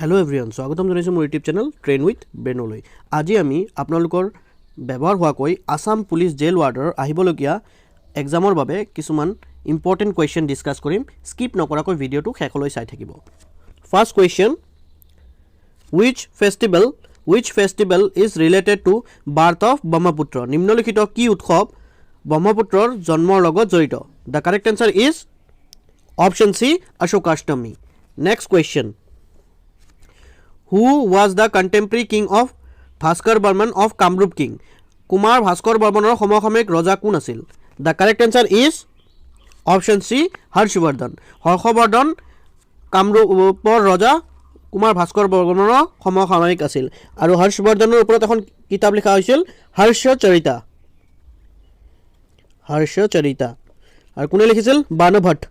Hello everyone, স্বাগতম জনাইছো মোৰ ইউটিউব চেনেল ট্ৰেইন উইথ ব্ৰেনলৈ। আজি আমি আপোনালোকৰ ব্যৱহাৰ হোৱাকৈ আসাম পুলিচ জেল ৱাৰ্ডৰ আহিবলগীয়া এক্সামৰ বাবে কিছুমান ইম্পৰ্টেন্ট কোৱেশ্চন ডিসকাস কৰিম। স্কিপ নকৰাকৈ ভিডিওটো শেষলৈ চাই থাকিব। First question, which festival is related to birth of Bramhaputra? নিম্নলিখিত কি উৎসৱ ব্ৰহ্মপুত্ৰৰ জন্মৰ লগত জড়িত? The correct answer is option C, Ashokashtami. Next question, who was the contemporary king of Bhaskar Burman of Kamrup king? Kumar Bhaskar Burmanor সমসাময়িক ৰজা কোন আছিল? The correct answer is option C, Harshvardhan. Harshvardhan কামৰূপৰ ৰজা কুমাৰ ভাস্কৰ বৰ্মনৰ সমসাময়িক আছিল আৰু হৰ্ষবৰ্ধনৰ ওপৰত এখন কিতাপ লিখা হৈছিল হৰ্ষচৰিতা। আৰু কোনে লিখিছিল? Banabhatta.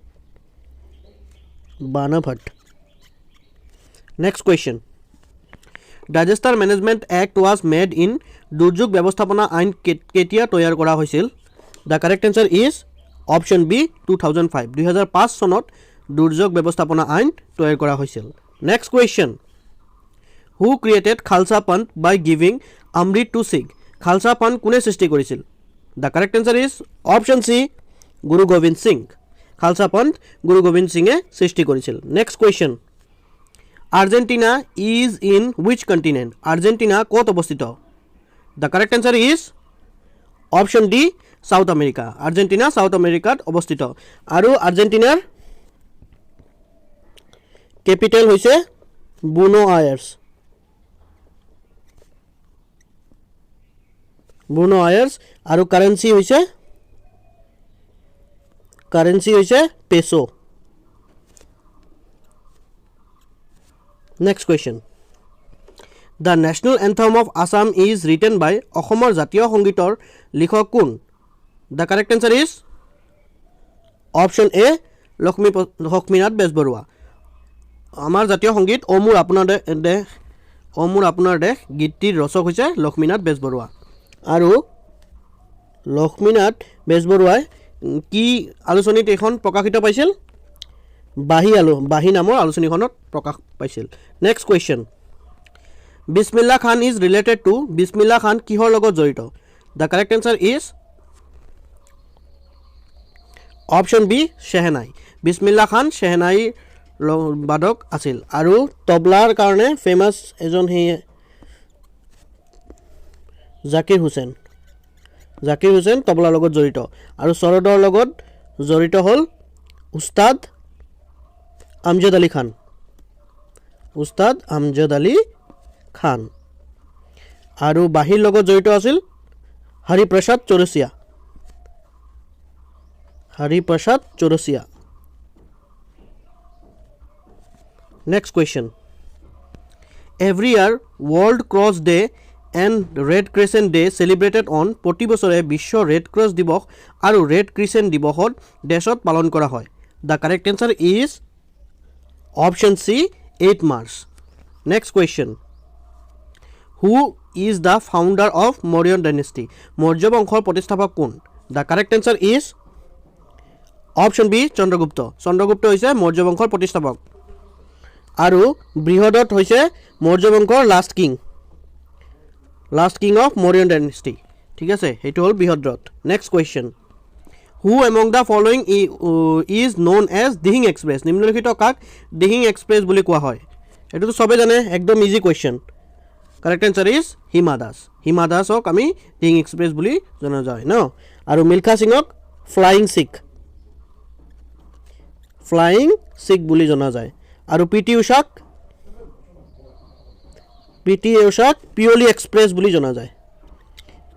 Next question, Disaster Management Act was made in দুৰ্যোগ ব্যৱস্থাপনা আইন কেতিয়া তৈয়াৰ কৰা হৈছিল? The correct answer is option B, 2005. 2005 চনত দুৰ্যোগ ব্যৱস্থাপনা আইন তৈয়াৰ কৰা হৈছিল। Next question, who created Khalsa Panth by giving Amrit to Sikh? Khalsa Panth কোনে সৃষ্টি কৰিছিল? The correct answer is option C, Guru Gobind Singh. Khalsa Panth Guru Gobind Singhe সৃষ্টি কৰিছিল। Next question, Argentina is in which continent? Argentina ক'ত অৱস্থিত? The correct answer is option D, South America. Argentina South America অৱস্থিত আৰু আৰ্জেণ্টিনাৰ capital হৈছে বুনো Aires আৰু কাৰেন্সি হৈছে পেছো। Next question, the national anthem of Assam is written by অসমৰ জাতীয় সংগীতৰ লিখক কোন? The correct answer is option A, Lakshminath Bezbaroa. আমাৰ জাতীয় সংগীত অ মোৰ আপোনাৰ দেশ গীতটিৰ ৰচক হৈছে লক্ষ্মীনাথ বেজবৰুৱা। আৰু লক্ষ্মীনাথ বেজবৰুৱাই কি আলোচনীত এখন প্ৰকাশিত পাইছিল? বাহী নামৰ আলোচনীখনত প্ৰকাশ পাইছিল। Next question, Bismillah Khan is related to Bismillah Khan কিহৰ লগত জড়িত? The correct answer is option B, shehnai. Bismillah Khan shehnai বাদক আছিল আৰু তবলাৰ কাৰণে ফেমাছ এজন জাকিৰ হুছেইন তবলাৰ লগত জড়িত আৰু চৰদৰ লগত জড়িত হ'ল উস্তাদ আমজদ আলী খান আৰু বাঁহীৰ লগত জড়িত আছিল Hariprasad চৌৰচিয়া। Next question, every year World Cross Day and Red Crescent Day celebrated on প্ৰতি বছৰে বিশ্ব ৰেড ক্ৰছ দিৱস আৰু ৰেড ক্ৰিচেণ্ট দিৱসত দেশত পালন কৰা হয়। The correct answer is option C, 8 March. Next question, who is the founder of Mauryan Dynasty? Maurya বংশৰ প্ৰতিষ্ঠাপক কোন? The correct answer is option B, Chandragupta হৈছে মৌৰ্য বংশৰ প্ৰতিষ্ঠাপক আৰু বৃহদত হৈছে মৌৰ্য বংশৰ last king of Mauryan dynasty. ঠিক আছে, সেইটো হ'ল Brihadratha. Next question, who among the following is known as Dihing express? নিম্নলিখিত কাক দিহিং এক্সপ্ৰেছ বুলি কোৱা হয়? এইটোতো চবেই জানে, একদম easy question. Correct answer is Hima দাসক আমি দিহিং এক্সপ্ৰেছ বুলি জনা যায় ন। আৰু মিল্খা সিঙক ফ্লাইং শিখ বুলি জনা যায় আৰু পি টি উষাক পিয়লি এক্সপ্ৰেছ বুলি জনা যায়,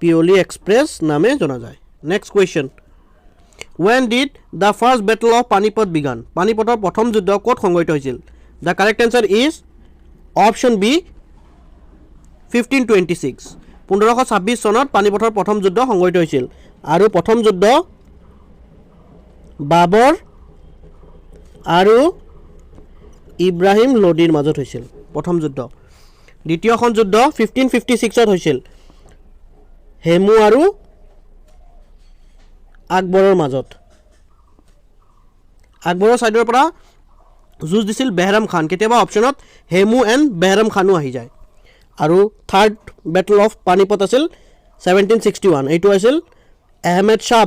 পিয়লি এক্সপ্ৰেছ নামে জনা যায়। Next question, when did the first battle of panipath began? পানিপথৰ প্ৰথম যুদ্ধ ক'ত সংঘটিত হৈছিল? The correct answer is option B, 1526. 1526 চনত পানিপথৰ প্ৰথম যুদ্ধ সংঘটিত হৈছিল আৰু প্ৰথম যুদ্ধ বাবৰ আৰু ইব্ৰাহিম লোডিৰ মাজত হৈছিল প্ৰথম যুদ্ধ। দ্বিতীয়খন যুদ্ধ 1556ত হৈছিল হেমু আৰু আকবৰৰ মাজত। আকবৰৰ সাইডৰ পৰা যুঁজ দিছিল বেহৰাম খান কেতিয়াবা অপশ্যনত হেমু এণ্ড বেহৰাম খানো আহি যায় আৰু থাৰ্ড বেটল অফ পানিপথ আছিল 1761 এইটো আছিল আহমেদ শ্বাহ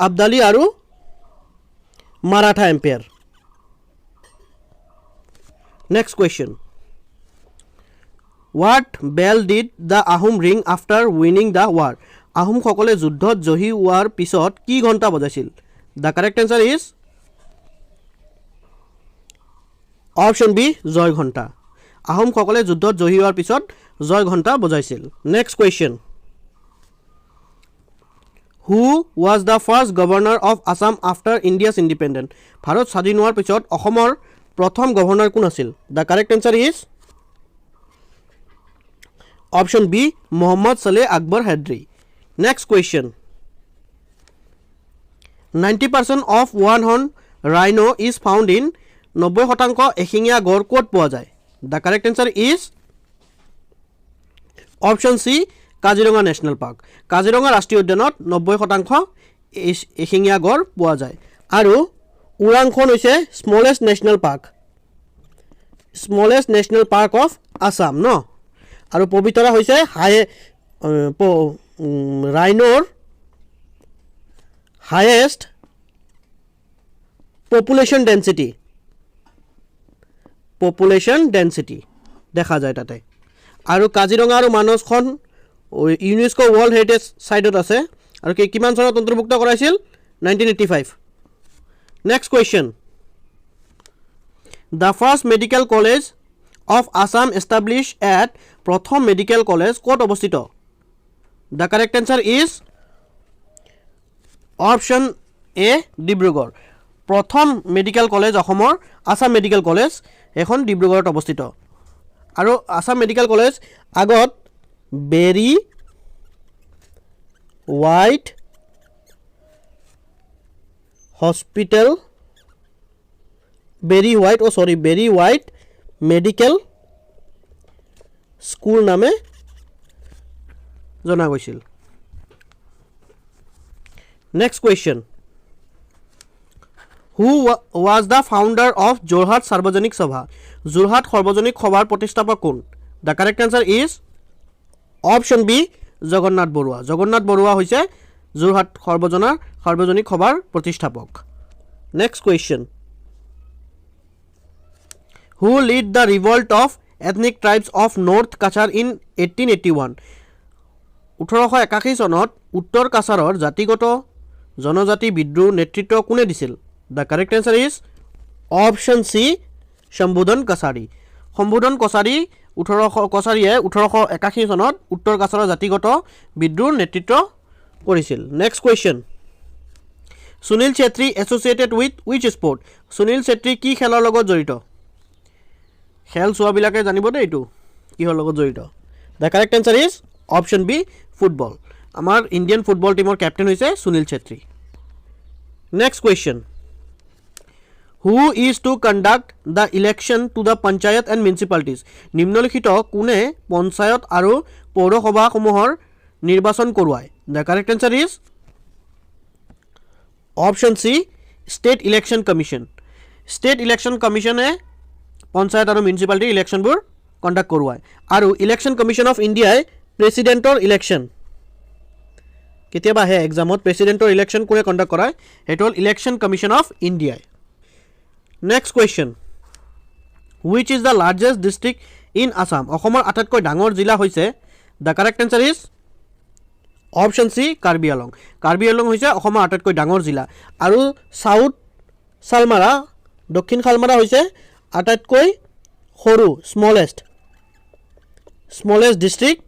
আব্দালি আৰু Maratha empire next question What bell did the Ahom ring after winning the war? আহোমসকলে যুদ্ধত জয়ী হোৱাৰ পিছত কি ঘণ্টা বজাইছিল? The correct answer is option B জয় ঘণ্টা আহোমসকলে যুদ্ধত জয়ী হোৱাৰ পিছত জয় ঘণ্টা বজাইছিল next question Who was the first governor of Assam after India's independence? Bharat স্বাধীন হোৱাৰ পিছত অসমৰ প্ৰথম গভৰ্ণৰ কোন আছিল? The correct answer is option B Muhammad Saleh Akbar Hedri next question 90% of one horn rhino is found in 90% এশিঙীয়া গড় ক'ত পোৱা যায় the correct answer is option C Kaziranga national park Kaziranga ৰাষ্ট্ৰীয় উদ্যানত 90% এশিঙীয়া গড় পোৱা যায় আৰু ওৰাংখন হৈছে smallest national park of Assam ন আৰু পবিতৰা হৈছে ৰাইনোৰ হাইয়েষ্ট পপুলেশ্যন ডেন্সিটি দেখা যায় তাতে আৰু কাজিৰঙা আৰু মানসখন ইউনেস্কো ৱৰ্ল্ড হেৰিটেজ সাইটত আছে আৰু কিমান চনত অন্তৰ্ভুক্ত কৰাইছিল 1985 next question the first medical college of Assam established at Pratham Medical College ক'ত অৱস্থিত The correct answer is option A Dibrugarh প্ৰথম মেডিকেল কলেজ অসমৰ আসাম মেডিকেল কলেজ এখন ডিব্ৰুগড়ত অৱস্থিত আৰু আসাম মেডিকেল কলেজ আগত Berry White hospital Berry White medical school নামে জনা গৈছিল next question who was the founder of Jorhat Sarbajanik Sabha Jorhat সাৰ্বজনিক সভাৰ প্ৰতিষ্ঠাপক কোন the correct answer is option B Jagannath Barua হৈছে যোৰহাট সাৰ্বজনিক সভাৰ প্ৰতিষ্ঠাপক next question Who led the revolt of ethnic tribes of North Kachar in 1881? 1881 চনত উত্তৰ কাছাৰৰ জাতিগত জনজাতি বিদ্ৰোহ নেতৃত্ব কোনে দিছিল? The correct answer is option C সম্বোধন কছাৰী 1881 চনত উত্তৰ কাছাৰৰ জাতিগত বিদ্ৰোহ নেতৃত্ব কৰিছিল next question Sunil Chhetri associated with which sport? Sunil Chhetri কি খেলৰ লগত জড়িত খেল চোৱাবিলাকে জানিব দে এইটো কিহৰ লগত জড়িত the correct answer is option B football আমাৰ ইণ্ডিয়ান ফুটবল টিমৰ কেপ্টেইন হৈছে Sunil Chhetri next question who is to conduct the election to the panchayat and municipalities নিম্নলিখিত কোনে পঞ্চায়ত আৰু পৌৰসভাসমূহৰ নিৰ্বাচন কৰোৱায় the correct answer is option C state election কমিশ্যনে পঞ্চায়ত আৰু মিউনিচিপালিটি ইলেকশ্যনবোৰ কণ্ডাক্ট কৰোৱায় আৰু ইলেকশ্যন কমিশ্যন অফ ইণ্ডিয়াই প্ৰেচিডেণ্টৰ ইলেকশ্যন কেতিয়াবা আহে এক্সামত প্ৰেচিডেণ্টৰ ইলেকশ্যন কোনে কণ্ডাক্ট কৰায় সেইটো হ'ল ইলেকশ্যন কমিশ্যন অফ ইণ্ডিয়াই next question which is the largest district in Assam অসমৰ আটাইতকৈ ডাঙৰ জিলা হৈছে the correct answer is option C Karbi Anglong হৈছে অসমৰ আটাইতকৈ ডাঙৰ জিলা আৰু সাউথ সালমাৰা দক্ষিণ সালমাৰা হৈছে আটাইতকৈ সৰু smallest district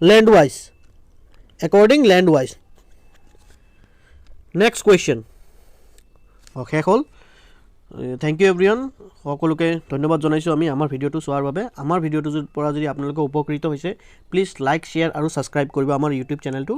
land wise next question শেষ হ'ল থেংক ইউ এভৰিৱান সকলোকে ধন্যবাদ জনাইছোঁ আমি আমাৰ ভিডিঅ'টো চোৱাৰ বাবে আমাৰ ভিডিঅ'টোৰ পৰা যদি আপোনালোকে উপকৃত হৈছে প্লিজ লাইক শ্বেয়াৰ আৰু ছাবস্ক্ৰাইব কৰিব আমাৰ ইউটিউব চেনেলটো